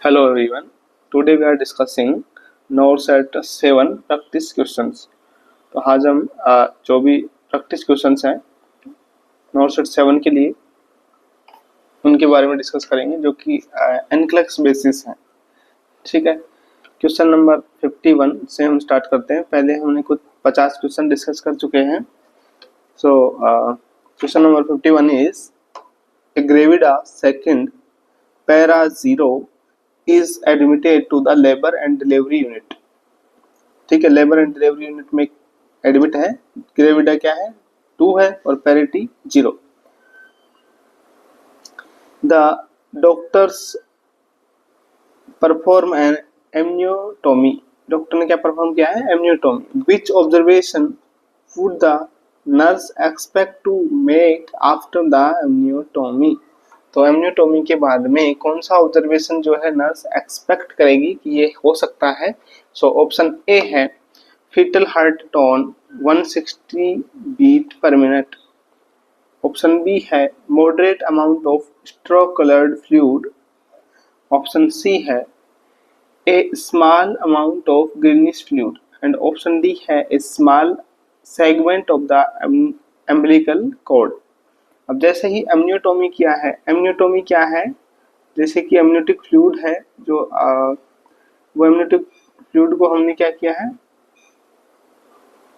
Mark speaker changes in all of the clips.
Speaker 1: Hello everyone. Today we are discussing NORCET 7 practice questions. तो आज हम जो भी प्रैक्टिस क्वेश्चंस हैं NORCET 7 के लिए उनके बारे में डिस्कस करेंगे, जो कि एनक्लेक्स बेसिस हैं। ठीक है, क्वेश्चन नंबर 51 से हम स्टार्ट करते हैं। पहले हमने कुछ 50 क्वेश्चन डिस्कस कर चुके हैं। So question number 51 is gravida second para 0 is admitted to the labor and delivery unit। ठीक है, लेबर एंड डिलीवरी यूनिट में एडमिट है। ग्रेविडा क्या है? 2 है और parity 0। The doctors perform an amniotomy. Doctor ने क्या परफॉर्म किया है? Amniotomy. Which observation would the nurse expect to make after the amniotomy. तो एम्नियोटोमी के बाद में कौन सा ऑब्जर्वेशन जो है नर्स एक्सपेक्ट करेगी कि ये हो सकता है? सो ऑप्शन ए है fetal heart tone 160 beat per minute. Option B है moderate amount of straw coloured fluid. Option सी है a small amount of greenish fluid and option D है a small segment of the umbilical cord. अब जैसे ही एम्नियोटोमी किया है, एम्नियोटोमी क्या है? जैसे कि एम्नियोटिक फ्लूइड है जो वो एम्नियोटिक फ्लूइड को हमने क्या किया है?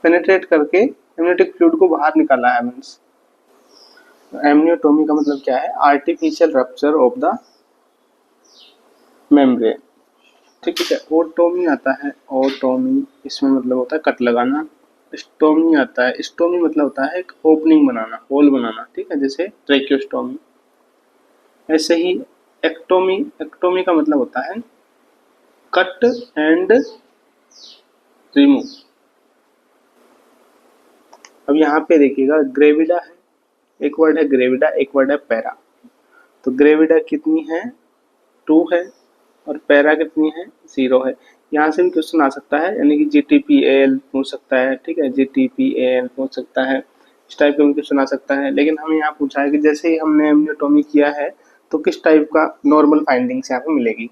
Speaker 1: पेनिट्रेट करके एम्नियोटिक फ्लूइड को बाहर निकाला है। मींस एम्नियोटोमी का मतलब क्या है? Artificial rupture of the membrane. ठीक है, ओटोमी आता है। ओटोमी इसमें मतलब होता है कट लगाना। स्टोमी आता है। स्टोमी मतलब होता है एक ओपनिंग बनाना, होल बनाना। ठीक है, जैसे ट्रेकियोस्टोमी। ऐसे ही एक्टोमी, एक्टोमी का मतलब होता है कट एंड रिमूव। अब यहाँ पे देखिएगा ग्रेविडा है, एक वर्ड है ग्रेविडा, एक वर्ड है पैरा। तो ग्रेविडा कितनी है? 2 है और पैरा कितनी है? 0 है। यहाँ से भी क्वेश्चन आ सकता है, यानी कि GTPAL पूछ सकता है। ठीक है, GTPAL पूछ सकता है, इस टाइप का भी क्वेश्चन आ सकता है। लेकिन हमें यहाँ पूछा है कि जैसे ही हमने एम्नियोटोमी किया है तो किस टाइप का नॉर्मल फाइंडिंग्स यहाँ पे मिलेगी।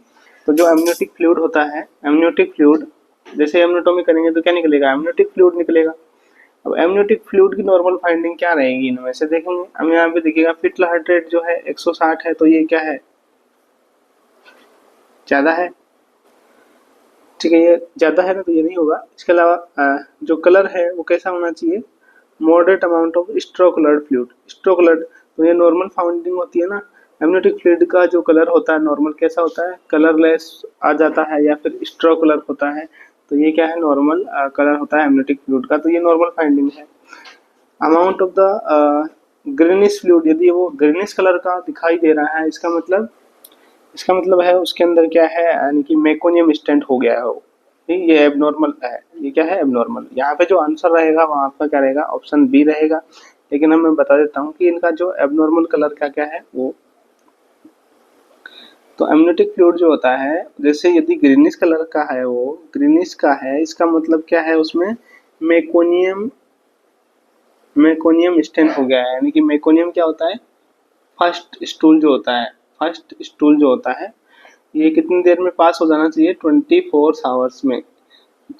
Speaker 1: तो जो एम्नियोटिक फ्लूइड होता है, एम्नियोटिक फ्लूइड जैसे एम्नियोटोमी करेंगे तो क्या निकलेगा? एम्नियोटिक फ्लूइड निकलेगा। अब एम्नियोटिक फ्लूइड की नॉर्मल फाइंडिंग क्या रहेगी इनमें से देखेंगे। हम यहाँ पे देखिएगा फीटल हार्ट रेट जो है 160 है, तो ये क्या है? ज़्यादा है। ठीक है, ये ज़्यादा है ना, तो ये नहीं होगा। इसके अलावा जो कलर है वो कैसा होना चाहिए? Moderate amount of straw coloured fluid. Straw coloured, तो ये नॉर्मल फाउंडिंग होती है ना। एम्नियोटिक फ्लूइड का जो कलर होता है नॉर्मल कैसा होता है? कलरलेस आ जाता है या फिर स्ट्रो कलर होता है। तो ये क्या है? नॉर्मल कलर होता है एम्नियोटिक फ्लूइड का। तो ये नॉर्मल फाइंडिंग है। Amount of the greenish fluid, यदि वो ग्रीनिश कलर का दिखाई दे रहा है, इसका मतलब है उसके अंदर क्या है? यानी कि मेकोनियम स्टेंट हो गया है वो। ठीक, ये एबनॉर्मल है। ये क्या है? एबनॉर्मल। यहाँ पे जो आंसर रहेगा वहाँ आपका क्या रहेगा? ऑप्शन बी रहेगा। लेकिन अब मैं बता देता हूँ कि इनका जो एबनॉर्मल कलर का क्या है वो। तो एम्नियोटिक फ्लूइड जो होता है, जैसे यदि ग्रीनिश कलर का है, वो ग्रीनिश का है, इसका मतलब क्या है? उसमें मेकोनियम स्टेन हो गया है। यानी कि मेकोनियम क्या होता है? फर्स्ट स्टूल जो होता है, फर्स्ट स्टूल जो होता है, ये कितनी देर में पास हो जाना चाहिए? 24 आवर्स में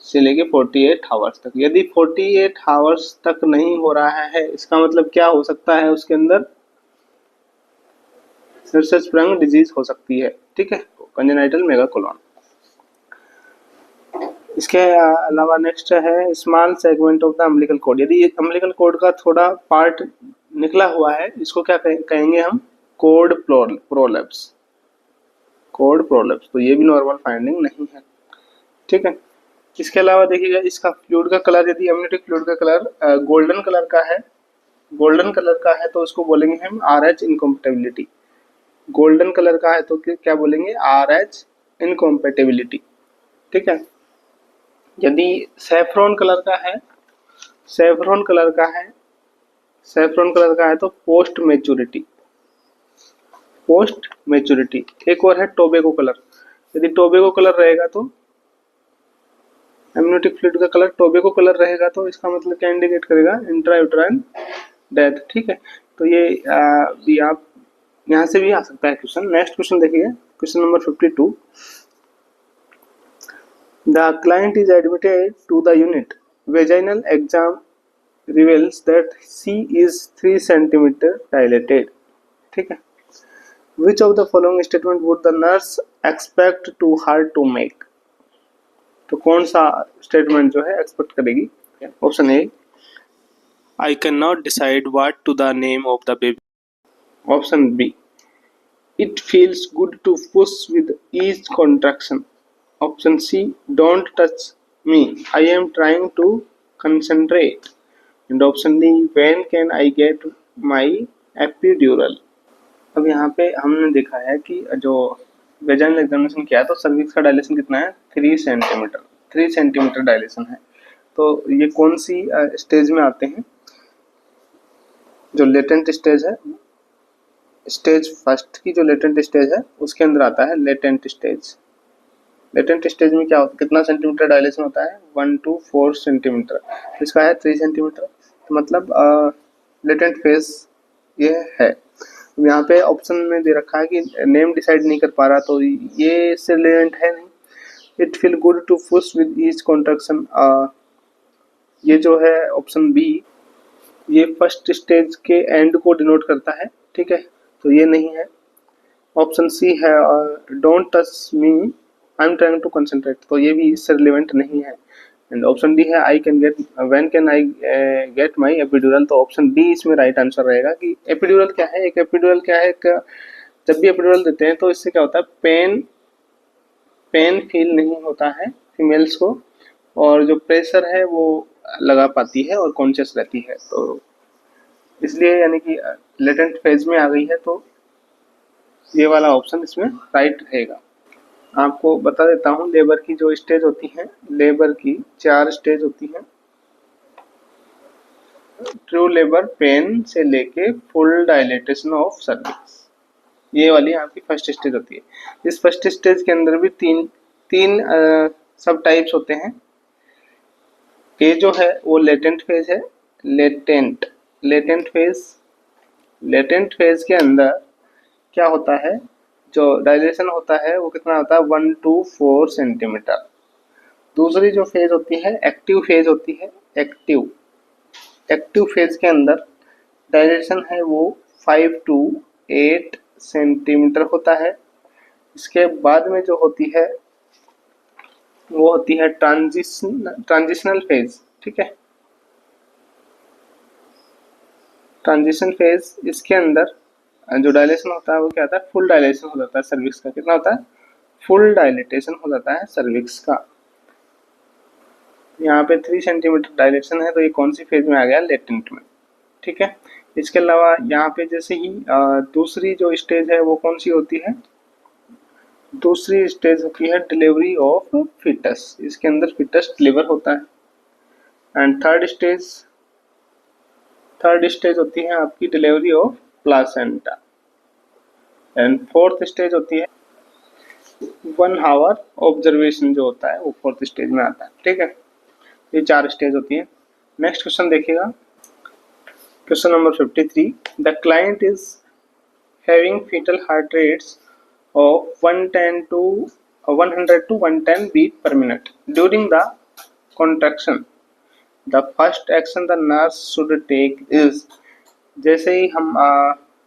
Speaker 1: से लेके 48 आवर्स तक। यदि 48 आवर्स तक नहीं हो रहा है, इसका मतलब क्या हो सकता है? उसके अंदर सिर स्प्रंग डिजीज हो सकती है। ठीक है, कंजेनाइटल मेगाकोलोन। इसके अलावा नेक्स्ट है small segment of the umbilical cord. यदि अम्बिलिकल कॉर्ड का थोड़ा पार्ट निकला हुआ है, इसको क्या कहेंगे हम? Cord prolapse. Cord prolapse. तो ये भी नॉर्मल फाइंडिंग नहीं है। ठीक है, इसके अलावा देखिएगा इसका फ्लूइड का कलर, यदि एम्नियोटिक फ्लूइड का कलर गोल्डन कलर का है, गोल्डन कलर का है, तो उसको बोलेंगे हम RH इनकॉम्पेटिबिलिटी। गोल्डन कलर का है तो क्या बोलेंगे? RH incompatibility. ठीक है, यदि सैफरॉन कलर का है, सैफरॉन कलर का है, सैफरॉन कलर का है तो पोस्ट मैच्योरिटी। Post maturity. एक और है टोबैको कलर। यदि टोबैको कलर रहेगा तो एम्नियोटिक फ्लूइड का कलर टोबैको कलर रहेगा, तो इसका मतलब क्या इंडिकेट करेगा? Intrauterine death. ठीक है, तो ये भी आप यहाँ से भी आ सकता है क्वेश्चन। नेक्स्ट क्वेश्चन देखिए, question number 52, the client is admitted to the unit, vaginal exam reveals that she is 3 centimetre dilated. ठीक है, which of the following statement would the nurse expect to her to make, तो कौन सा statement जो है expect करेगी? Option A, I cannot decide what to the name of the baby. Option B, it feels good to push with each contraction. Option C, don't touch me, I am trying to concentrate. And option D, when can I get my epidural? अब यहाँ पे हमने देखा है कि जो vaginal examination किया है तो सर्विक्स का डायलेशन कितना है? 3 सेंटीमीटर, 3 सेंटीमीटर डायलेशन है। तो ये कौन सी स्टेज में आते हैं? जो लेटेंट स्टेज है, स्टेज फर्स्ट की जो लेटेंट स्टेज है उसके अंदर आता है लेटेंट स्टेज। लेटेंट स्टेज में क्या होता है, कितना सेंटीमीटर डायलेशन होता है? 1 to 4 सेंटीमीटर। इसका है 3 सेंटीमीटर, तो मतलब लेटेंट फेज ये है। यहाँ पे ऑप्शन में दे रखा है कि नेम डिसाइड नहीं कर पा रहा, तो ये इससे रिलेवेंट है नहीं। It feel good to push with each contraction, ये जो है ऑप्शन बी, ये फर्स्ट स्टेज के एंड को डिनोट करता है। ठीक है, तो ये नहीं है। ऑप्शन सी है don't touch me, I am trying to concentrate, तो ये भी इससे रिलेवेंट नहीं है। एंड ऑप्शन डी है I can get, when can I get my epidural, तो ऑप्शन डी इसमें राइट आंसर रहेगा। कि एपिड्यूरल क्या है? एक एपिड्यूरल क्या है? जब भी एपिड्यूरल देते हैं तो इससे क्या होता है? पेन फील नहीं होता है फीमेल्स को, और जो प्रेशर है वो लगा पाती है और कॉन्शियस रहती है। तो इसलिए यानी कि लेटेंट फेज में आ गई है, तो ये वाला ऑप्शन इसमें राइट रहेगा। आपको बता देता हूँ लेबर की जो स्टेज होती है, लेबर की 4 स्टेज होती हैं। ट्रू लेबर पेन से लेके फुल डायलेटेशन ऑफ सर्विक्स, ये वाली आपकी फर्स्ट स्टेज होती है। इस फर्स्ट स्टेज के अंदर भी तीन सब टाइप्स होते हैं। ये जो है वो लेटेंट फेज है। लेटेंट फेज के अंदर क्या होता है? जो डायलेशन होता है वो कितना होता है? 1 to 4 सेंटीमीटर। दूसरी जो फेज होती है एक्टिव फेज होती है। एक्टिव फेज के अंदर डायलेशन है वो 5 to 8 सेंटीमीटर होता है। इसके बाद में जो होती है वो होती है ट्रांजिशनल फेज। ठीक है, ट्रांजिशन फेज, इसके अंदर जो डायलेशन होता है वो क्या होता है? फुल डायलेशन हो जाता है सर्विक्स का। कितना होता है? फुल डायलेटेशन हो जाता है सर्विक्स का। यहाँ पे 3 सेंटीमीटर डायलेशन है, तो ये कौन सी फेज में आ गया? लेटेंट में। ठीक है, इसके अलावा यहाँ पे जैसे ही दूसरी जो स्टेज है वो कौन सी होती है? दूसरी स्टेज होती है डिलीवरी ऑफ फिटस, इसके अंदर फिटस डिलीवर होता है। एंड थर्ड स्टेज होती है आपकी delivery of placenta. And fourth stage होती है 1 आवर ऑब्जर्वेशन, जो होता है वो फोर्थ स्टेज में आता है। ठीक है, ये 4 स्टेज होती है। नेक्स्ट क्वेश्चन देखिएगा, question number 53, the client is having fetal heart rates of 100 to 110 beat per minute during the contraction. The first action the nurse should take is, जैसे ही हम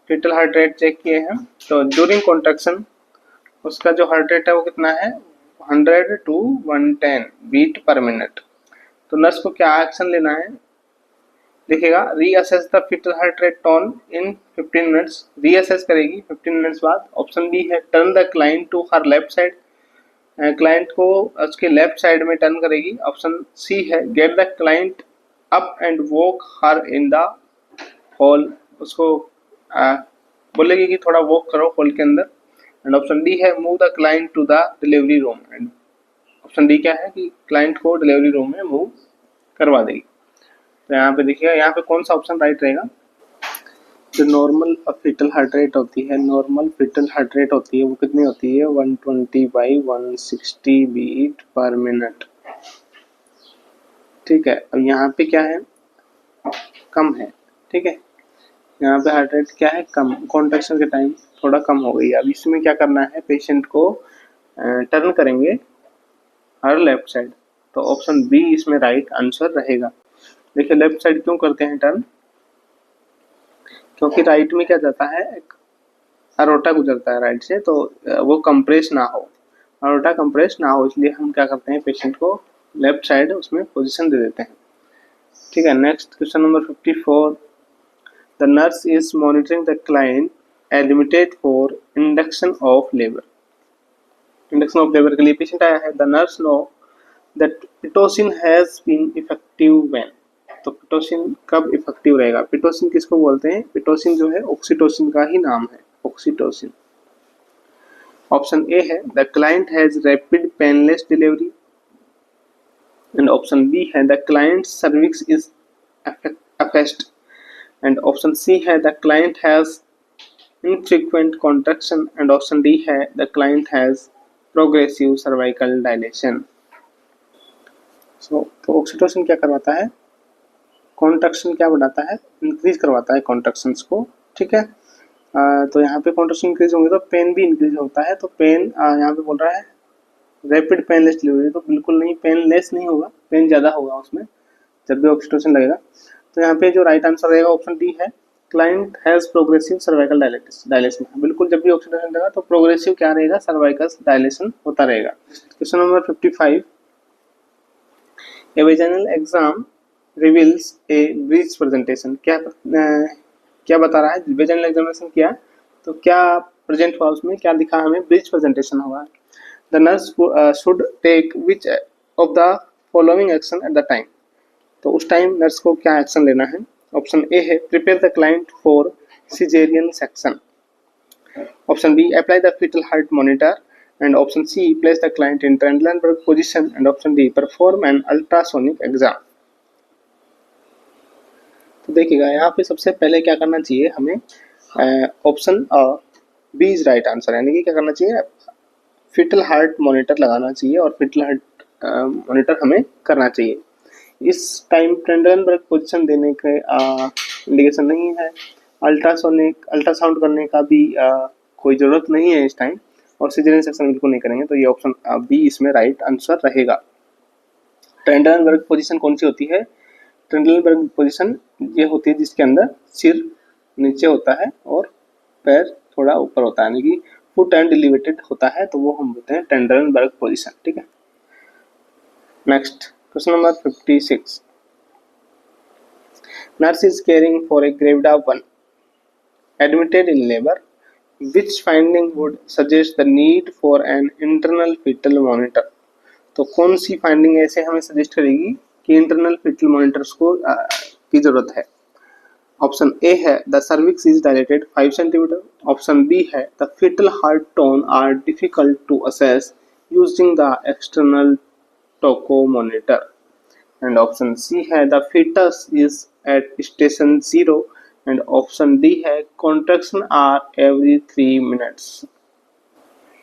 Speaker 1: फीटल हार्ट रेट चेक किए हैं तो during contraction उसका जो heart rate है वो कितना है? 100 to 110 बीट पर मिनट। तो नर्स को क्या एक्शन लेना है? देखिएगा, reassess the fetal heart rate tone in 15 minutes, reassess करेगी 15 मिनट्स बाद। ऑप्शन बी है turn the client to her left side, client को उसके लेफ्ट साइड में टर्न करेगी। ऑप्शन सी है get the client up and walk her in the hall, उसको बोलेगी कि थोड़ा वॉक करो हॉल के अंदर। एंड ऑप्शन डी है move the client to the delivery room, and option D क्या है कि क्लाइंट को डिलीवरी रूम में मूव करवा देगी। तो यहाँ पे देखिएगा, यहाँ पे कौन सा ऑप्शन राइट रहेगा? जो नॉर्मल फीटल हार्ट रेट होती है, वो कितनी होती है? 120/160 बीट पर मिनट। ठीक है, अब यहाँ पे क्या है? कम है। ठीक है, यहाँ पे हार्ट रेट क्या है? कम, कॉन्ट्रैक्शन के टाइम थोड़ा कम हो गई। अब इसमें क्या करना है, पेशेंट को टर्न करेंगे हर लेफ्ट साइड। तो ऑप्शन बी इसमें राइट आंसर रहेगा। देखिए लेफ्ट साइड क्यों करते हैं टर्न, क्योंकि राइट में क्या जाता है, एक अरोटा गुजरता है राइट से, तो वो कंप्रेस ना हो, अरोटा कंप्रेस ना हो, इसलिए हम क्या करते हैं, पेशेंट को लेफ्ट साइड उसमें पोजीशन दे देते हैं। ठीक है, next question number 54। The nurse is monitoring the client admitted for induction of labour. Induction of labour के लिए पेशेंट आया है। The nurse know that Pitocin has been effective when. तो पिटोसिन कब इफेक्टिव रहेगा, पिटोसिन किसको बोलते हैं, पिटोसिन जो है ऑक्सीटोसिन का ही नाम है, ऑक्सीटोसिन। ऑप्शन ए है the client has rapid painless delivery, and option B है the client cervix is effaced, and option सी है the client has infrequent contraction, and option D है the client has progressive cervical dilation। तो oxytocin क्या करवाता है, contraction क्या बढ़ाता है, इंक्रीज करवाता है कॉन्ट्रैक्शंस को। ठीक है, तो यहाँ पे कॉन्ट्रैक्शन इंक्रीज होंगे तो पेन भी इंक्रीज होता है। तो पेन यहाँ पे बोल रहा है रैपिड पेनलेस डिलीवरी, तो बिल्कुल नहीं, पेनलेस नहीं होगा, पेन ज़्यादा होगा उसमें जब भी ऑक्सीटोसिन लगेगा। तो यहाँ पे जो राइट आंसर रहेगा ऑप्शन डी है, client has progressive cervical dilation. बिल्कुल, जब भी ऑक्सीटोसिन लगा तो प्रोग्रेसिव क्या रहेगा, सर्वाइकल डायलेशन होता रहेगा। Question number 55। ए वेजाइनल एग्जाम रिवील्स ए ब्रीच प्रेजेंटेशन। क्या बता रहा है, वेजाइनल एग्जामिनेशन किया तो क्या प्रेजेंट हुआ, उसमें क्या दिखा हमें, ब्रीच प्रेजेंटेशन हुआ। The nurse should take which of the following action at the time. तो उस टाइम नर्स को क्या एक्शन लेना है। ऑप्शन ए है prepare the client for caesarean section, option B apply the fetal heart monitor, and option C place the client in Trendelenburg position, and option D perform an ultrasonic exam. तो देखिएगा यहाँ पे सबसे पहले क्या करना चाहिए हमें, option B is right answer, यानी कि क्या करना चाहिए, फीटल हार्ट मॉनिटर लगाना चाहिए और फीटल हार्ट मॉनिटर हमें करना चाहिए। इस टाइम ट्रेंडलेनबर्ग पोजीशन देने के इंडिकेशन नहीं है, अल्ट्रासाउंड करने का भी कोई ज़रूरत नहीं है इस टाइम, और सिजेरियन सेक्शन बिल्कुल नहीं करेंगे। तो ये ऑप्शन बी इसमें राइट आंसर रहेगा। ट्रेंडलेनबर्ग पोजीशन कौन सी होती है, ट्रेंडलेनबर्ग पोजीशन ये होती है जिसके अंदर सिर नीचे होता है और पैर थोड़ा ऊपर होता है, यानी कि फुट एंड एलिवेटेड होता है, तो वो हम बोलते हैं ट्रेंडलेनबर्ग पोजीशन। ठीक है, next question number 56। Nurse is caring for a gravida 1 admitted in labor. Which finding would suggest the need for an internal fetal monitor? तो कौन सी फाइंडिंग ऐसे हमें सजेस्ट करेगी कि इंटरनल फीटल मॉनिटर्स को की जरूरत है। ऑप्शन ए है the cervix is dilated 5 centimetre, option B है the fetal heart tone are difficult to assess using the external toco monitor, and option सी है the fetus is at station 0, and option D है contraction are every 3 minutes.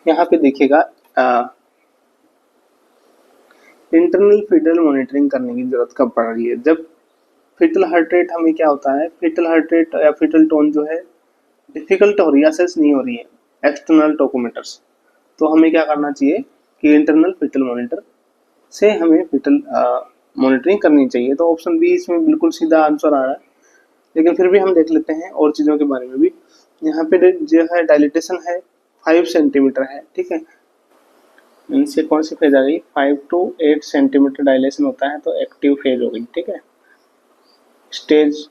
Speaker 1: यहाँ पे देखिएगा internal foetal monitoring करने की जरूरत कब पड़ रही है, जब फीटल हार्ट रेट हमें क्या होता है, फीटल हार्ट रेट या फीटल टोन जो है डिफिकल्ट हो रही है, असेस नहीं हो रही है एक्सटर्नल टोकोमीटर्स, तो हमें क्या करना चाहिए कि इंटरनल फीटल मॉनिटर से हमें फीटल मॉनिटरिंग करनी चाहिए। तो ऑप्शन बी इसमें बिल्कुल सीधा आंसर आ रहा है, लेकिन फिर भी हम देख लेते हैं और चीज़ों के बारे में भी। यहाँ पे जो है डायलिटेशन है 5 सेंटीमीटर है। ठीक है, इनसे कौन सी फेज आ गई, 5 to 8 सेंटीमीटर डायलेशन होता है, तो एक्टिव फेज हो गई। ठीक है, स्टेज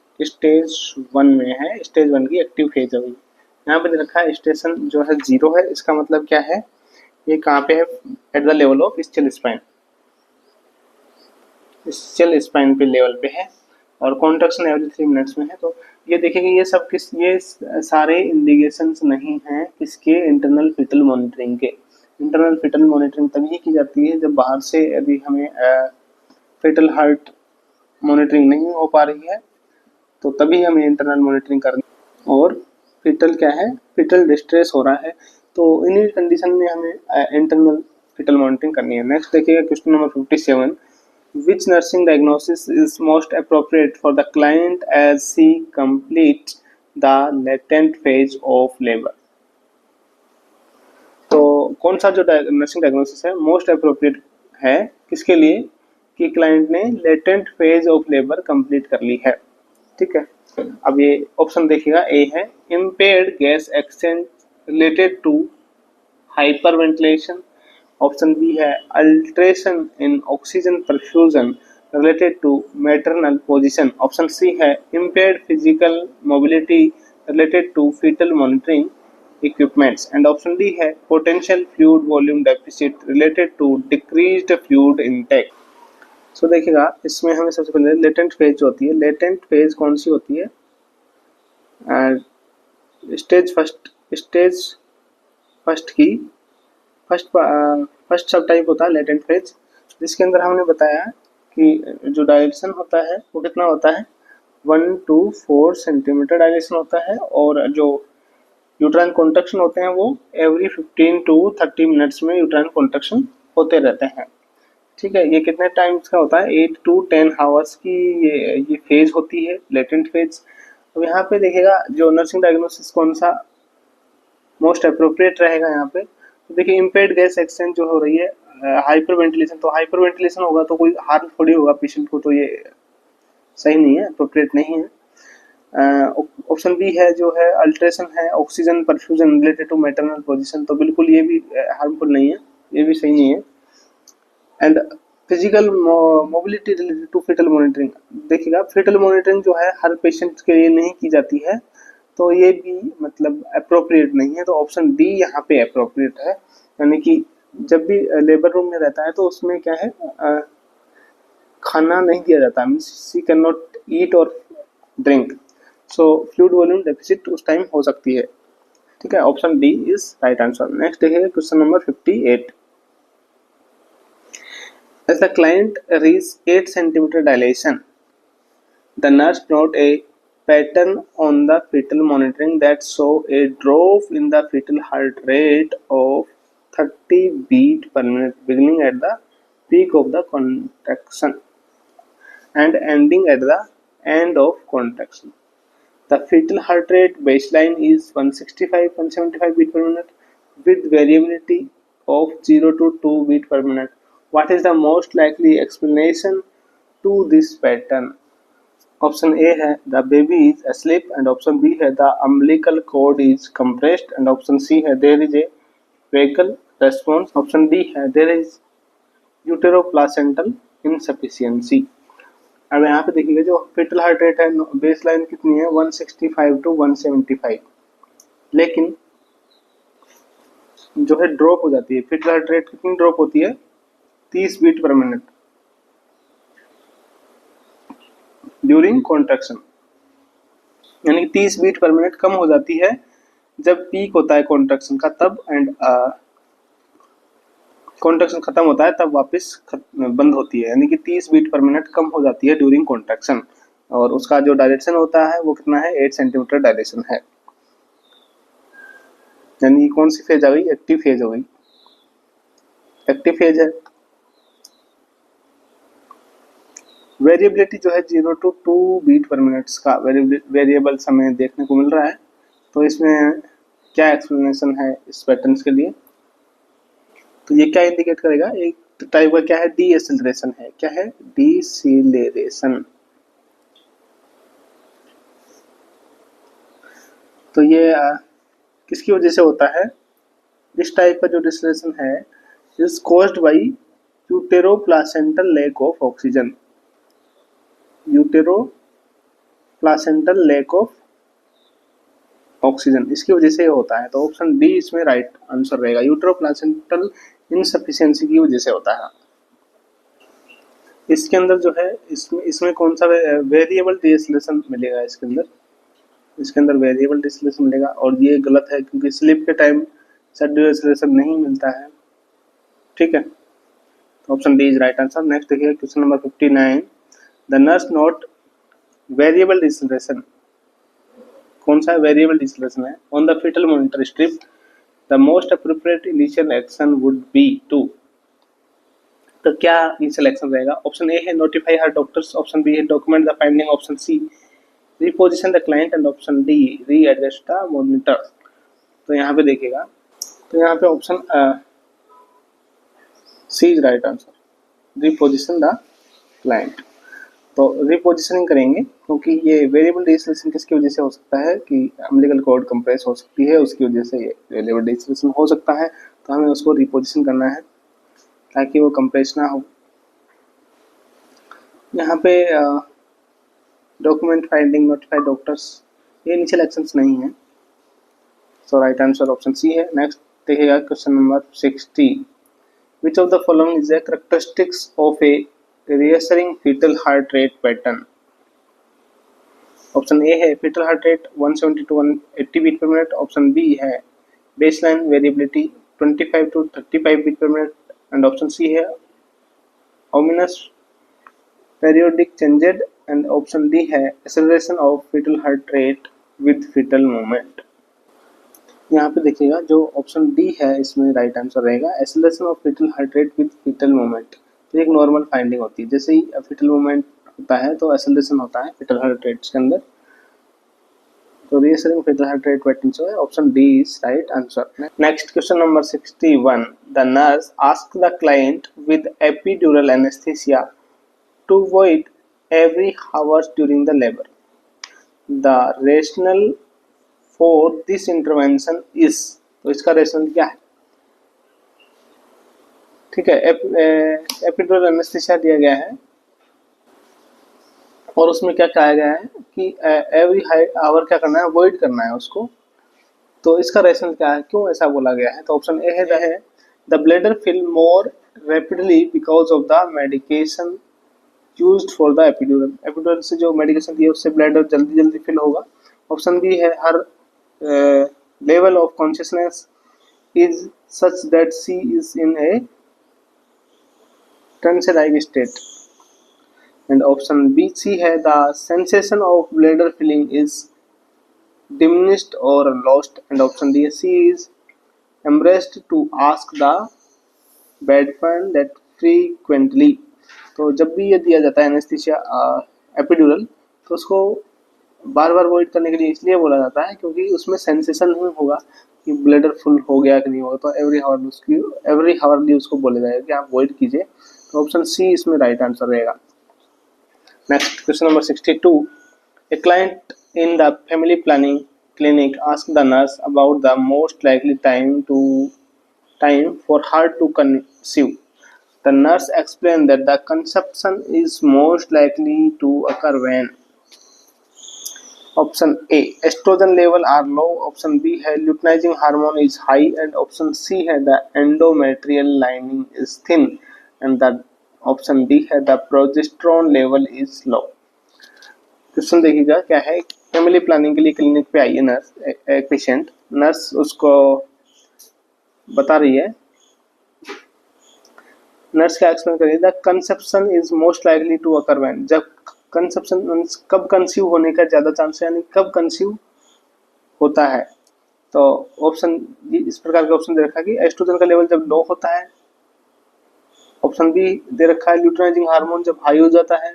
Speaker 1: 1 में है, स्टेज 1 की एक्टिव फेज हो गई। यहाँ पे रखा है स्टेशन जो है 0 है, इसका मतलब क्या है, ये कहाँ पे है, at the level of scale spine, scale spine पे लेवल पे है, और कॉन्ट्रैक्शन एवरी 3 मिनट्स में है। तो ये देखेंगे ये सब ये सारे इंडिकेशंस नहीं हैं किसके, इंटरनल फीटल मॉनिटरिंग के। इंटरनल फीटल मॉनिटरिंग तभी की जाती है जब बाहर से यदि हमें फीटल हार्ट मॉनिटरिंग नहीं हो पा रही है, तो तभी हमें इंटरनल मॉनिटरिंग करनी, और फीटल क्या है, फीटल डिस्ट्रेस हो रहा है, तो इन्हीं कंडीशन में हमें इंटरनल फीटल मॉनिटरिंग करनी है। नेक्स्ट देखिएगा question number 57। Which nursing diagnosis is most appropriate for the client as she completes the latent phase of labor? तो कौन सा जो नर्सिंग डायग्नोसिस है मोस्ट अप्रोप्रिएट है किसके लिए कि क्लाइंट ने latent phase of labour complete कर ली है। ठीक है, अब ये ऑप्शन देखिएगा, ए है impaired gas exchange related to hyperventilation, option B है alteration in oxygen perfusion related to maternal position, option सी है impaired physical mobility related to fetal monitoring equipments, and option D है potential fluid volume deficit related to decreased fluid intake। सो देखिएगा इसमें हमें सबसे पहले latent phase जो होती है, लेटेंट फेज कौन सी होती है, स्टेज फर्स्ट की फर्स्ट सब टाइप होता है लेटेंट फेज, जिसके अंदर हमने बताया कि जो डायलेशन होता है वो कितना होता है 1 to 4 सेंटीमीटर डायलेशन होता है, और जो यूट्राइन कॉन्ट्रैक्शन होते हैं वो एवरी 15 to 30 मिनट्स में यूट्राइन कॉन्ट्रैक्शन होते रहते हैं। ठीक है, ये कितने टाइम्स का होता है 8 to 10 आवर्स की ये फेज होती है लेटेंट फेज। तो यहाँ पे देखिएगा जो नर्सिंग डायग्नोसिस कौन सा मोस्ट अप्रोप्रिएट रहेगा यहाँ पे, तो देखिए इम्पेयर्ड गैस एक्सचेंज जो हो रही है हाइपर वेंटिलेशन, तो हाइपर वेंटिलेशन होगा तो कोई हार्म थोड़ी होगा पेशेंट को, तो ये सही नहीं है, अप्रोप्रिएट नहीं है। ऑप्शन बी है जो है अल्ट्रेशन है oxygen perfusion related to maternal position, तो बिल्कुल ये भी हार्मफुल नहीं है, ये भी सही नहीं है। And physical mobility related to fetal monitoring, देखिएगा फीटल मॉनिटरिंग जो है हर पेशेंट के लिए नहीं की जाती है, तो ये भी मतलब अप्रोप्रिएट नहीं है, तो ऑप्शन डी यहाँ पे अप्रोप्रिएट है। यानी कि जब भी लेबर रूम में रहता है तो उसमें क्या है खाना नहीं दिया जाता, means she can not eat और ड्रिंक, सो फ्लूइड वॉल्यूम डेफिसिट उस टाइम हो सकती है। ठीक है, option D is right answer. Next देखिए question number 58। As the client reached 8 centimeter dilation, the nurse noted a pattern on the fetal monitoring that saw a drop in the fetal heart rate of 30 beats per minute, beginning at the peak of the contraction and ending at the end of contraction. The fetal heart rate baseline is 165-175 beats per minute with variability of 0 to 2 beats per minute. What is the most likely explanation to this pattern? Option A है the baby is asleep, and option B है the umbilical cord is compressed, and option C है there is a vagal response, option D है there is uteroplacental insufficiency। अब यहाँ पे देखिएगा जो fetal heart rate है बेस लाइन कितनी है 165 to 175, लेकिन जो है ड्रॉप हो जाती है, fetal heart rate कितनी ड्रॉप होती है 30 beat per minute during contraction, यानी 30 बीट पर मिनट कम हो जाती है जब पीक होता है कॉन्ट्रैक्शन का तब, एंड कॉन्ट्रैक्शन खत्म होता है तब वापस बंद होती है, यानी कि 30 बीट पर मिनट कम हो जाती है ड्यूरिंग कॉन्ट्रैक्शन, और उसका जो डायरेक्शन होता है वो कितना है 8 सेंटीमीटर डायरेक्शन है। यानी कौन सी फेज आ गई, एक्टिव फेज हो गई, एक्टिव फेज है। वेरिएबिलिटी जो है 0 to 2 बीट पर मिनट्स का वेरिएबल हमें देखने को मिल रहा है, तो इसमें क्या एक्सप्लेनेशन है इस पैटर्न्स के लिए, तो ये क्या इंडिकेट करेगा, एक टाइप का क्या है डीएसेलरेशन है, क्या है डीसेलेरेशन। तो ये किसकी वजह से होता है, इस टाइप का जो डिसलेशन है is caused by uteroplacental lack of oxygen, uteroplacental lack of oxygen, इसकी वजह से होता है, तो ऑप्शन डी इसमें राइट आंसर रहेगा, यूटेरोप्लासेंटल इनसफिशिएंसी की वजह से होता है। इसके अंदर जो है इसमें कौन सा वेरिएबल डिसलेशन मिलेगा, इसके अंदर वेरिएबल डिसलेशन मिलेगा, और ये गलत है क्योंकि स्लीप के टाइम सेट डिसलेशन नहीं मिलता है। ठीक है, तो option D is right answer. Next देखिए question number 59। The nurse note variable deceleration, कौन सा वेरिएबल डिसलेशन है, on the fetal monitor strip the most appropriate initial action would be to, तो क्या इनिशियल एक्शन रहेगा, ऑप्शन ए है notify her doctors, option B है document the finding, option C reposition the client, and option D readjust the monitor। तो यहाँ पे देखिएगा तो यहाँ पे option C is right answer, reposition the client. तो रिपोजिशनिंग करेंगे क्योंकि ये वेरिएबल डिस्क्रिप्शन किसकी वजह से हो सकता है कि अम्बिलिकल कॉर्ड कंप्रेस हो सकती है, उसकी वजह से ये वेरिएबल डिस्क्रिप्शन हो सकता है। तो हमें उसको रिपोजिशन करना है ताकि वो कंप्रेस ना हो। यहाँ पे डॉक्यूमेंट फाइंडिंग, नोटिफाई डॉक्टर्स, ये इनिशियल एक्शंस नहीं है। सो राइट आंसर ऑप्शन सी है। नेक्स्ट देखिएगा question number 60। Which of the following is the characteristics of a reassuring fetal heart rate pattern? Option A है fetal heart rate 170 to 180 beat per minute. Option B है baseline variability 25 to 35 beat per minute. And option सी है ominous periodic changes। And option D है acceleration of fetal heart rate with fetal movement। यहाँ पे देखिएगा जो option D है इसमें right answer रहेगा acceleration of fetal heart rate with fetal movement। तो एक नॉर्मल फाइंडिंग होती है, जैसे ही फीटल मूवमेंट होता है तो एक्सेलरेशन होता है फीटल हार्ट रेट के अंदर। तो reassuring fetal heart rate pattern जो है option D is right answer. Next question number 61। The nurse ask the client with epidural anaesthesia to void every hours during the labour. The rationale for this intervention is. तो इसका rational क्या है? ठीक है, epidural anaesthesia दिया गया है और उसमें क्या कहा गया है कि एवरी आवर क्या करना है, अवॉइड करना है उसको। तो इसका रेशनल क्या है, क्यों ऐसा बोला गया है? तो ऑप्शन ए है the bladder fill more rapidly because of the medication used for the epidural. Epidural से जो मेडिकेशन दिया उससे ब्लैडर जल्दी जल्दी फिल होगा। ऑप्शन बी है her level of consciousness is such that she is in a trance-like state। And option B C है the sensation of bladder filling is diminished or lost। And option D C is embraced to ask the bedpan that frequently। तो जब भी ये दिया जाता है anaesthesia epidural तो उसको बार बार अवॉइड करने के लिए इसलिए बोला जाता है क्योंकि उसमें सेंसेशन नहीं होगा कि ब्लैडर फुल हो गया कि नहीं होगा। तो एवरी हावरली उसको बोला जाएगा कि आप अवॉइड कीजिए। तो ऑप्शन सी इसमें राइट आंसर रहेगा। Next question number 62। A client in the family planning clinic ask the nurse about the most likely time for her to conceive. The nurse explain that the conception is most likely to occur when. Option A oestrogen level are low. Option B है luteinising hormone is high. And option सी है the endometrial lining is thin. And the option D है the progesterone level is low. Question देखिएगा क्या है। Family planning के लिए clinic पे आई है नर्स, एक पेशेंट। नर्स उसको बता रही है, नर्स क्या एक्सप्लेन करिए, the conception is most likely to occur when. जब कंसेप्शन कब कंसीव होने का ज्यादा चांस है, यानी कब कंसीव होता है। तो ऑप्शन इस प्रकार का ऑप्शन दे रखा है कि एस्ट्रोजन का लेवल जब लो होता है। ऑप्शन बी दे रखा है ल्यूटिनाइजिंग हार्मोन जब हाई हो जाता है,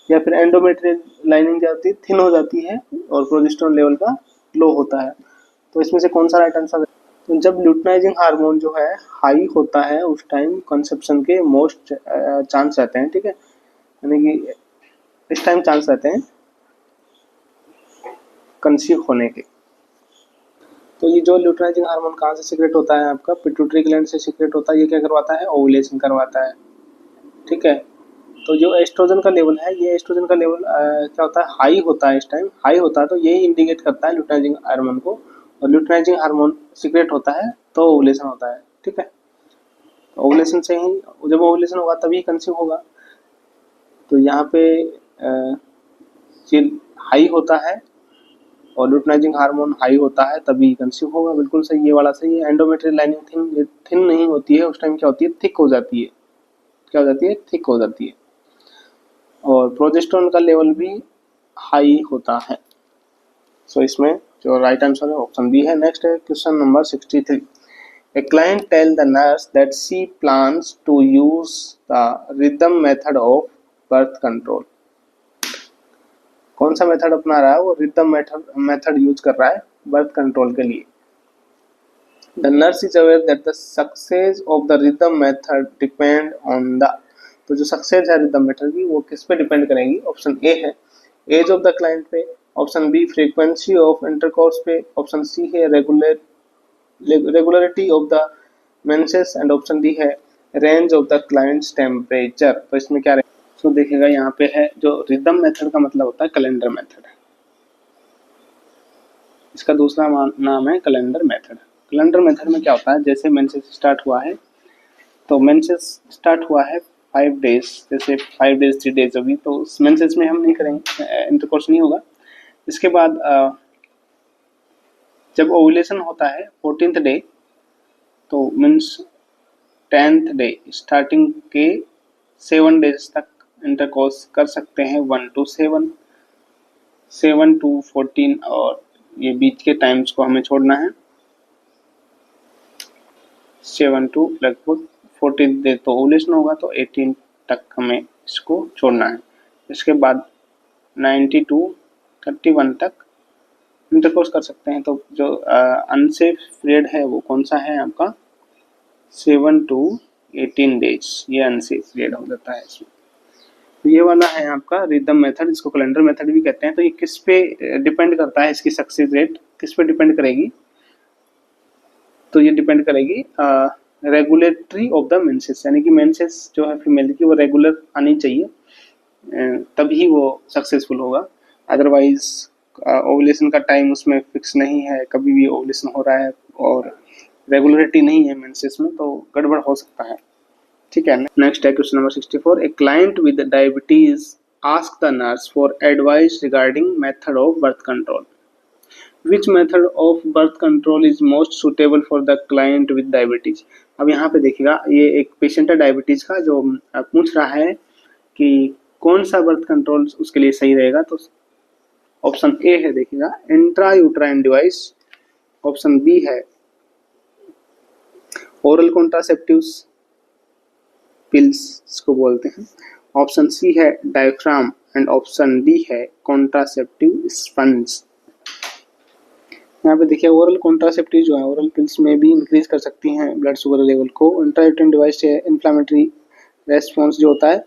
Speaker 1: या फिर एंडोमेट्रियल लाइनिंग जाती थिन हो जाती है और प्रोजेस्टेरोन लेवल का लो होता है। तो इसमें से कौन सा राइट आंसर है? तो जब ल्यूटिनाइजिंग हार्मोन जो है हाई होता है उस टाइम कंसेप्शन के मोस्ट चांस रहते हैं। ठीक है, यानी कि इस टाइम चांस रहते हैं कंसीव होने के। तो ये जो ल्यूटिनाइजिंग हार्मोन कहाँ से सीक्रेट होता है, आपका पिट्यूटरी ग्लैंड से सीक्रेट होता है। ये क्या करवाता है, ओवुलेशन करवाता है। ठीक है, तो जो एस्ट्रोजन का लेवल है, ये एस्ट्रोजन का लेवल क्या होता है, हाई होता है। इस टाइम हाई होता है तो यही इंडिकेट करता है ल्यूटिनाइजिंग हार्मोन को, और ल्यूटिनाइजिंग हार्मोन सीक्रेट होता है तो ओवुलेशन होता है। ठीक है, ओवुलेशन से ही, जब ओवुलेशन होगा तभी कंसीव होगा। तो यहाँ पे ये हाई होता है और ल्यूटिनाइजिंग हार्मोन हाई होता है तभी कंसीव होगा। बिल्कुल सही, ये वाला सही है। एंडोमेट्रियल लाइनिंग थिन नहीं होती है, उस टाइम क्या होती है, थिक हो जाती है। क्या हो जाती है, थिक हो जाती है। और प्रोजेस्टेरोन का लेवल भी हाई होता है। सो इसमें जो राइट आंसर है ऑप्शन बी है। नेक्स्ट है question number 63। A client tell the nurse that she plans to use the rhythm method of birth control. कौन सा मेथड अपना रहा है वो, रिदम मेथड यूज कर रहा है बर्थ कंट्रोल के लिए। The nurse is aware that the success of the rhythm method depend on the, तो जो सक्सेस है रिदम मेथड की वो किस पे डिपेंड करेगी? ऑप्शन ए है एज ऑफ द क्लाइंट पे, option B frequency of intercourse पे, ऑप्शन सी है regularity of the menses and option D है range of the clients temperature. तो इसमें क्या रहेगा? तो देखिएगा यहाँ पे है जो रिदम मेथड का मतलब होता है कैलेंडर मेथड, इसका दूसरा नाम है कैलेंडर मेथड। कैलेंडर मेथड में क्या होता है? जैसे मेंसेस स्टार्ट हुआ है तो मेंसेस स्टार्ट हुआ है 5 डेज, जैसे 5 डेज 3 डेज अभी, तो मेंसेस में हम नहीं करेंगे, इंटरकोर्स नहीं होगा। इसके बाद जब ओव्यूलेशन होता है 14th डे, तो मीन्स 10th डे स्टार्टिंग के 7 डेज तक इंटरकोर्स कर सकते हैं, 1 to 7, 7 to 14, और ये बीच के टाइम्स को हमें छोड़ना है। 7 to लगभग 14 डे तो ओव्यूलेशन होगा, तो 18 तक हमें इसको छोड़ना है। इसके बाद 90 to 31 तक इंटरकोर्स कर सकते हैं। तो जो अनसेफ पीरियड है वो कौन सा है आपका? 7 to 18 डेज, ये अनसेफ पीरियड हो जाता है इसमें। तो ये वाला है आपका रिदम मेथड, इसको कैलेंडर मेथड भी कहते हैं। तो ये किस पे डिपेंड करता है? इसकी सक्सेस रेट किस पे डिपेंड करेगी? तो ये डिपेंड करेगी रेगुलेटरी ऑफ द मेंसेस, यानी कि मेंसेस जो है फीमेल की वो रेगुलर आनी चाहिए, तभी वो सक्सेसफुल होगा। अदरवाइज ओवुलेशन का टाइम उसमें फिक्स नहीं है, कभी भी ओवुलेशन हो रहा है और रेगुलरिटी नहीं है मेंसेस में, तो गड़बड़ हो सकता है। ठीक है। नेक्स्ट है question number 64। A client with diabetes ask the nurse for advice regarding method of birth control. Which method of birth control is most suitable for the client with diabetes. अब यहाँ पे देखिएगा, ये एक पेशेंट है diabetes का जो पूछ रहा है कि कौन सा बर्थ कंट्रोल उसके लिए सही रहेगा। तो ऑप्शन ए है, देखिएगा, intra uterine device, option B है ओरल कॉन्ट्रासेप्टिव्स पिल्स इसको बोलते हैं, ऑप्शन सी है डायफ्राम एंड ऑप्शन डी है कॉन्ट्रासेप्टिव स्पंज। यहाँ पे देखिए ओरल कॉन्ट्रासेप्टिव जो है ओरल पिल्स में भी इंक्रीज कर सकती हैं ब्लड शुगर लेवल को। इंट्रायूट्राइन डिवाइस से इन्फ्लामेटरी रेस्पॉन्स जो होता है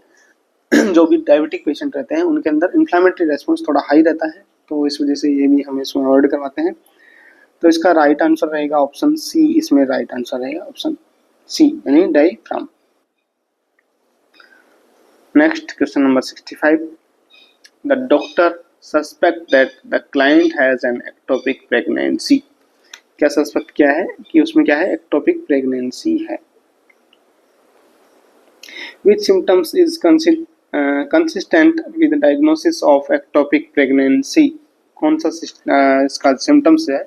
Speaker 1: जो भी डायबिटिक पेशेंट रहते हैं उनके अंदर इन्फ्लामेटरी रेस्पॉन्स थोड़ा हाई रहता है, तो इस वजह से ये भी हम इसमें अवॉइड करवाते हैं। तो इसका राइट आंसर रहेगा ऑप्शन सी, इसमें राइट आंसर रहेगा ऑप्शन सी यानी diaphragm. Next question number 65। The doctor suspect that the client has an ectopic pregnancy. क्या सस्पेक्ट क्या है कि उसमें क्या है? एक्टोपिक प्रेगनेंसी है। Which symptoms is consistent with the diagnosis of ectopic pregnancy? कौन सा इसका सिम्टम्स है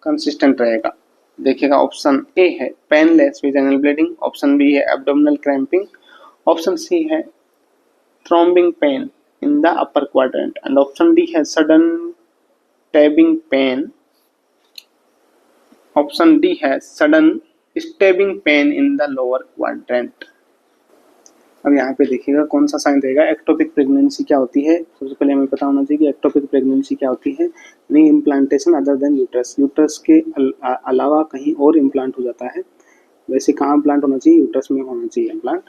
Speaker 1: कंसिस्टेंट रहेगा? देखिएगा, ऑप्शन ए है painless vaginal bleeding, option B है एब्डोमिनल क्रैम्पिंग, ऑप्शन सी है throbbing pain in the upper quadrant, and option D has sudden stabbing pain, option D has sudden stabbing pain in the lower quadrant। अब यहाँ पे देखिएगा कौन सा sign रहेगा। Ectopic pregnancy क्या होती है? सबसे पहले हमें पता होना चाहिए कि एक्टोपिक प्रेगनेंसी क्या होती है। नहीं implantation other than uterus, uterus के अलावा कहीं और इम्प्लांट हो जाता है। वैसे कहाँ इम्प्लांट होना चाहिए? यूट्रस में होना चाहिए इम्प्लांट।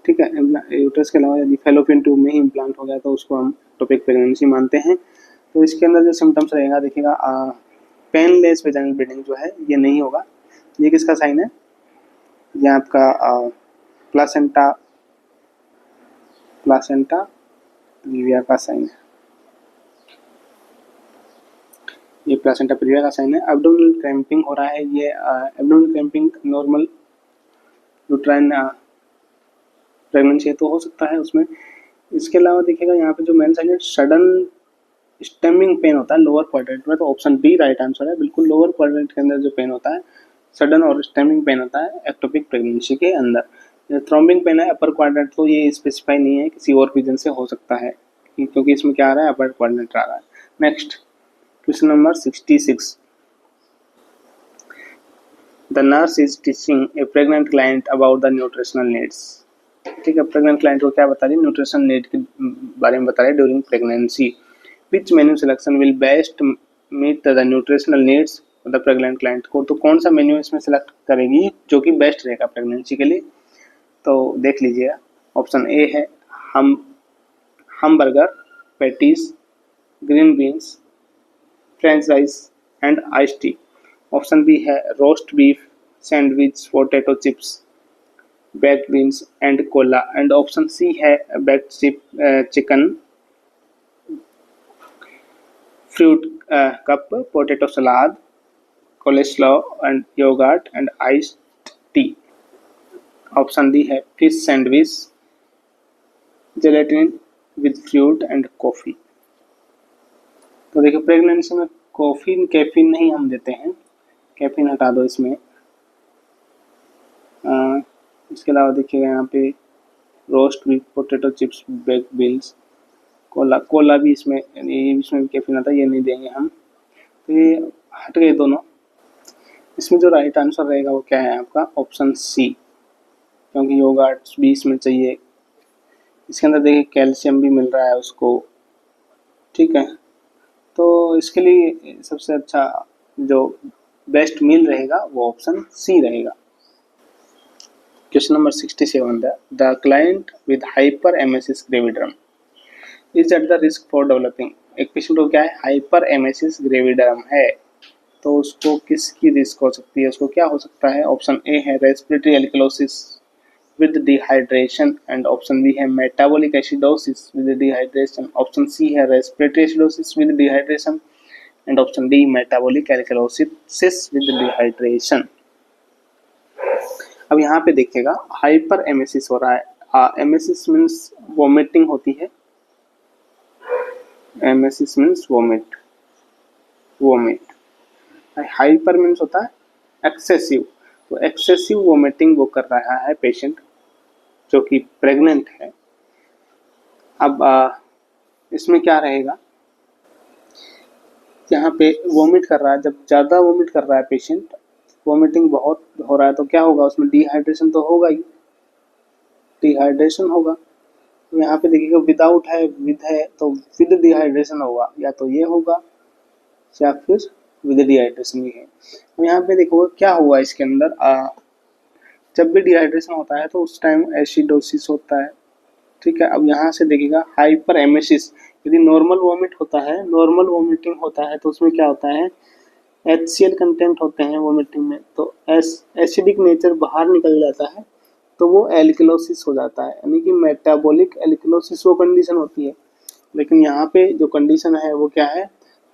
Speaker 1: ठीक है, यूट्रस के अलावा यदि फैलोपियन ट्यूब में ही इम्प्लांट हो गया तो उसको हम एक्टोपिक प्रेगनेंसी मानते हैं। तो इसके अंदर जो सिम्टम्स रहेगा, देखिएगा पेनलेस वेजाइनल ब्लीडिंग जो है ये नहीं होगा। ये किसका साइन है? ये आपका प्लासेंटा प्रीविया का साइन है, ये प्लासेंटा प्रीविया का साइन है। एब्डोमिनल क्रैम्पिंग हो रहा है, ये abdominal cramping normal uterine pregnancy तो हो सकता है उसमें। इसके अलावा देखिएगा यहाँ पे जो मेन साइन है सडन स्टेमिंग पेन होता है लोअर क्वाड्रेंट में, तो ऑप्शन बी राइट आंसर है। बिल्कुल लोअर क्वाड्रेंट के अंदर जो पेन होता है सडन और स्टेमिंग पेन होता है एक्टोपिक प्रेगनेंसी के अंदर। थ्रोम्बिंग पेन है अपर क्वाड्रेंट, तो ये स्पेसिफाई नहीं है, किसी और रीजन से हो सकता है क्योंकि इसमें क्या आ रहा है? अपर क्वाड्रेंट आ रहा है। Next question number 66। The nurse is teaching A pregnant client about the nutritional needs. ठीक है, प्रेग्नेंट क्लाइंट को क्या बता रही है? न्यूट्रिशन नीड के बारे में बता रही है during pregnancy. Which menu selection will best meet the nutritional needs मतलब प्रेग्नेंट क्लाइंट को, तो कौन सा मेन्यू इसमें सेलेक्ट करेगी जो कि बेस्ट रहेगा प्रेगनेंसी के लिए। तो देख लीजिएगा, ऑप्शन ए है hamburger, patties, green beans, French rice and ice tea. Option B है roast beef, sandwich, potato chips, baked beans and cola, and option C है baked chicken, fruit cup, potato salad, coleslaw and yogurt and iced tea. Option D है fish sandwich, gelatin with fruit and coffee। तो देखिए pregnancy में caffeine नहीं हम देते हैं, caffeine हटा दो इसमें। इसके अलावा देखिएगा यहाँ पे roast beef, potato chips, baked beans, Cola भी इसमें भी कैफीन आता है, ये नहीं देंगे हम। तो ये हट गए दोनों। इसमें जो राइट आंसर रहेगा वो क्या है आपका, ऑप्शन सी, क्योंकि योगर्ट्स भी इसमें चाहिए। इसके अंदर देखिए कैल्शियम भी मिल रहा है उसको, ठीक है। तो इसके लिए सबसे अच्छा जो बेस्ट मील रहेगा वो ऑप्शन सी रहेगा। Question number 67, the client with hyperemesis gravidarum is at the risk for developing। एक पेशेंट को क्या है, हाइपरएमेसिस ग्रेविडरम है, तो उसको किसकी रिस्क हो सकती है, उसको क्या हो सकता है। ऑप्शन ए है respiratory alkalosis with dehydration, and option B है metabolic acidosis with dehydration, option सी है respiratory acidosis with dehydration, and option D metabolic alkalosis with dehydration. अब यहाँ पे देखिएगा हाइपर एमेसिस हो रहा है। एमेसिस मीन्स वोमिटिंग होती है, emesis means vomit. Hyper means होता है एक्सेसिव, तो एक्सेसिव वोमिटिंग वो कर रहा है पेशेंट जो कि प्रेग्नेंट है। अब इसमें क्या रहेगा, यहाँ पे वोमिट कर रहा है, जब ज़्यादा वोमिट कर रहा है पेशेंट, वोमिटिंग बहुत हो रहा है, तो क्या होगा उसमें, डिहाइड्रेशन तो होगा ही, डिहाइड्रेशन होगा। तो यहाँ पे देखिएगा विदाउट है, विद है, तो विद डिहाइड्रेशन होगा, या तो ये होगा या फिर विद डिहाइड्रेशन भी है। तो यहाँ पे देखो क्या हुआ इसके अंदर, जब भी डिहाइड्रेशन होता है तो उस टाइम एसिडोसिस होता है, ठीक है। अब यहाँ से देखिएगा हाइपर एमेसिस, यदि नॉर्मल वोमिट होता है, नॉर्मल वोमिटिंग होता है, तो उसमें क्या होता है, HCl कंटेंट होते हैं वोमिटिंग में, तो एसिडिक नेचर बाहर निकल जाता है, तो वो एल्कलोसिस हो जाता है, यानी कि मेटाबॉलिक एल्कलोसिस वो कंडीशन होती है। लेकिन यहाँ पे जो कंडीशन है वो क्या है,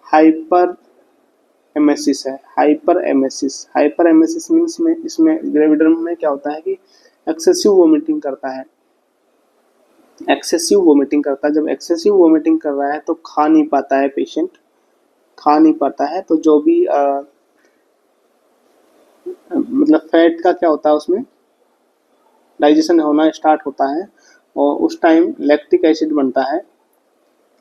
Speaker 1: हाइपर एमेसिस है। हाइपर एमेसिस मीन्स में इसमें ग्रेविडरम में क्या होता है कि एक्सेसिव वोमिटिंग करता है, एक्सेसिव वोमिटिंग करता है। जब एक्सेसिव वोमिटिंग कर रहा है तो खा नहीं पाता है पेशेंट, खा नहीं पाता है, तो जो भी मतलब फैट का क्या होता है उसमें डाइजेशन होना स्टार्ट होता है, और उस टाइम लैक्टिक एसिड बनता है,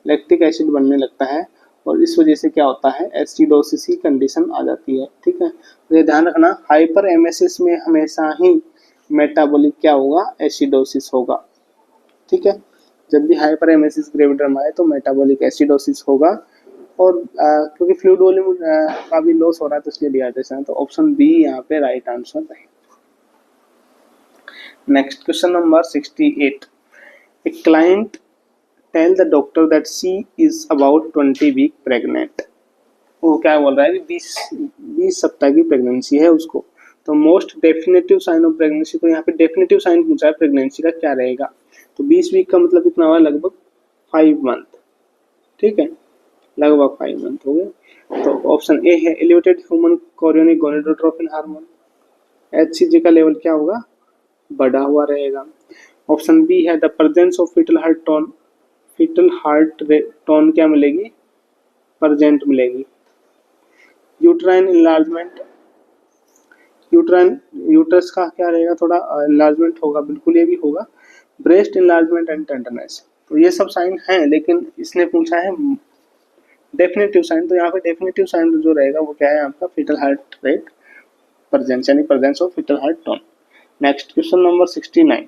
Speaker 1: लैक्टिक एसिड बनने लगता है, और इस वजह से क्या होता है, एसिडोसिस की कंडीशन आ जाती है, ठीक है। तो ये ध्यान रखना, हाइपर एमेसिस में हमेशा ही मेटाबॉलिक क्या होगा, एसिडोसिस होगा, ठीक है। जब भी हाइपर एमेसिस ग्रेविडरम आए तो मेटाबॉलिक एसिडोसिस होगा, और क्योंकि फ्लूइड वॉल्यूम का भी लॉस हो रहा है तो इसलिए डिहाइड्रेशन है, तो ऑप्शन बी यहाँ पे राइट आंसर है। Next question number 68, a client tell the doctor that she is about 20 week pregnant. वो क्या बोल रहा है कि 20 सप्ताह की प्रेगनेंसी है उसको। तो most definitive sign of pregnancy, तो यहाँ पे डेफिनेटिव साइन पूछा है प्रेगनेंसी का क्या रहेगा, तो 20 वीक का मतलब कितना हुआ, लगभग 5 मंथ, ठीक है, लगभग 5 मंथ हो गए। तो ऑप्शन ए है elevated human chorionic gonadotropin hormone, HCG का लेवल क्या होगा, बढ़ा हुआ रहेगा। ऑप्शन बी है the presence of fetal heart tone, fetal heart tone क्या मिलेगी, प्रेजेंट मिलेगी। यूट्राइन इनलार्जमेंट, यूट्रस का क्या रहेगा, थोड़ा इनलार्जमेंट होगा, बिल्कुल ये भी होगा। ब्रेस्ट इनलार्जमेंट एंड टेंडरनेस, तो ये सब साइन हैं, लेकिन इसने पूछा है डेफिनेटिव साइन, तो यहाँ पे डेफिनेटिव साइन जो रहेगा वो क्या है आपका, फीटल हार्ट रेट प्रेजेंस, यानी presence of fetal heart tone. Next question number 69,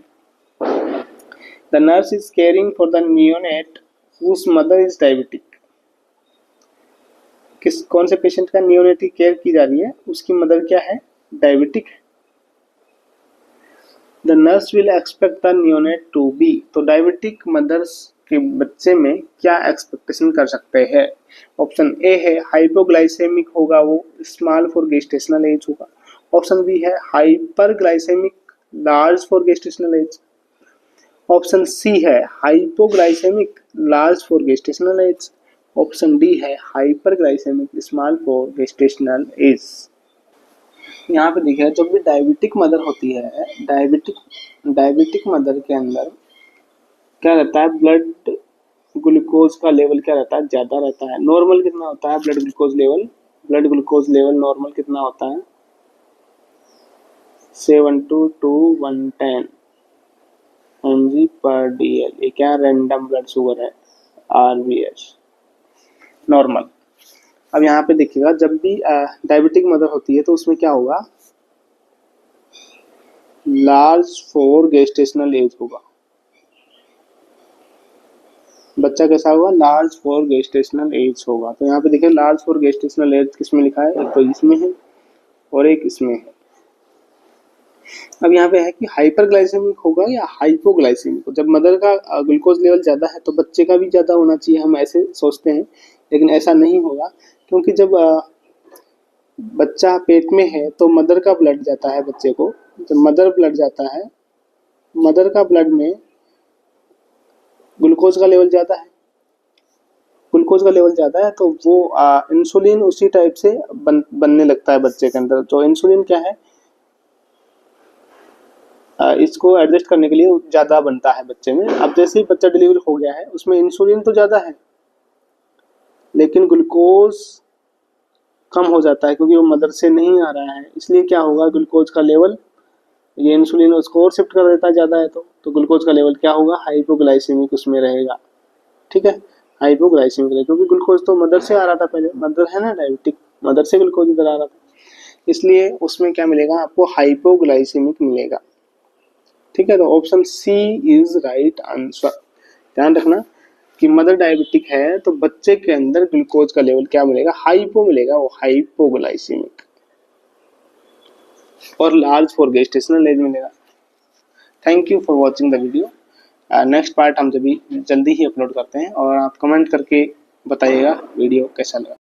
Speaker 1: the nurse is caring for the neonate whose mother is diabetic। कौन से पेशेंट का नियोनेटल केयर की जा रही है, उसकी मदर क्या है, डायबिटिक है। The nurse will expect the neonate to be, तो डायबिटिक मदर्स के बच्चे में क्या एक्सपेक्टेशन कर सकते हैं। ऑप्शन ए है हाइपोग्लाइसेमिक होगा, वो स्मॉल फॉर गेस्टेशनल एज होगा। ऑप्शन बी है hyperglycaemic, large for gestational age. Option सी है hypoglycaemic, large for gestational age. Option D है hyperglycaemic, small for gestational age. यहाँ पे देखिए, जब भी डायबिटिक मदर होती है, डायबिटिक मदर के अंदर क्या रहता है, ब्लड ग्लूकोज का लेवल क्या रहता है, ज्यादा रहता है। नॉर्मल कितना होता है ब्लड ग्लूकोज लेवल, नॉर्मल कितना होता है, 72 to 110 mg पर DL। ये क्या रैंडम ब्लड शुगर है, RBS नॉर्मल। अब यहाँ पे देखिएगा, जब भी डायबिटिक मदर होती है तो उसमें क्या होगा, लार्ज फॉर गेस्टेशनल एज होगा। बच्चा कैसा होगा, लार्ज फॉर गेस्टेशनल एज होगा। तो यहाँ पे देखिए लार्ज फॉर गेस्टेशनल एज किसमें लिखा है, एक तो इसमें है और एक इसमें है। अब यहाँ पे है कि हाइपरग्लाइसेमिक होगा या हाइपोग्लाइसेमिक। जब मदर का ग्लूकोज लेवल ज़्यादा है तो बच्चे का भी ज़्यादा होना चाहिए, हम ऐसे सोचते हैं, लेकिन ऐसा नहीं होगा, क्योंकि जब बच्चा पेट में है तो मदर का ब्लड जाता है बच्चे को। जब मदर ब्लड जाता है, मदर का ब्लड में ग्लूकोज का लेवल ज़्यादा है, तो वो इंसुलिन उसी टाइप से बनने लगता है बच्चे के अंदर। तो इंसुलिन क्या है, इसको एडजस्ट करने के लिए ज़्यादा बनता है बच्चे में। अब जैसे ही बच्चा डिलीवर हो गया है, उसमें इंसुलिन तो ज़्यादा है लेकिन ग्लूकोज कम हो जाता है, क्योंकि वो मदर से नहीं आ रहा है। इसलिए क्या होगा, ग्लूकोज का लेवल, ये इंसुलिन उसको और शिफ्ट कर देता है ज़्यादा है तो ग्लूकोज का लेवल क्या होगा, हाइपोग्लाइसेमिक उसमें रहेगा। ठीक है, हाइपोग्लाइसेमिक रहेगा, क्योंकि ग्लूकोज तो मदर से आ रहा था पहले, मदर है ना डायबिटिक, मदर से ग्लूकोज इधर आ रहा था, इसलिए उसमें क्या मिलेगा आपको, हाइपोग्लाइसेमिक मिलेगा। ठीक है, तो option C is right answer. ध्यान रखना कि मदर डायबिटिक है तो बच्चे के अंदर ग्लूकोज का लेवल क्या मिलेगा, हाइपो मिलेगा, वो हाइपोग्लाइसेमिक, और लार्ज फॉर गेस्टेशनल एज मिलेगा। Thank you for watching the video. Next part हम जल्दी ही अपलोड करते हैं, और आप कमेंट करके बताइएगा वीडियो कैसा लगा।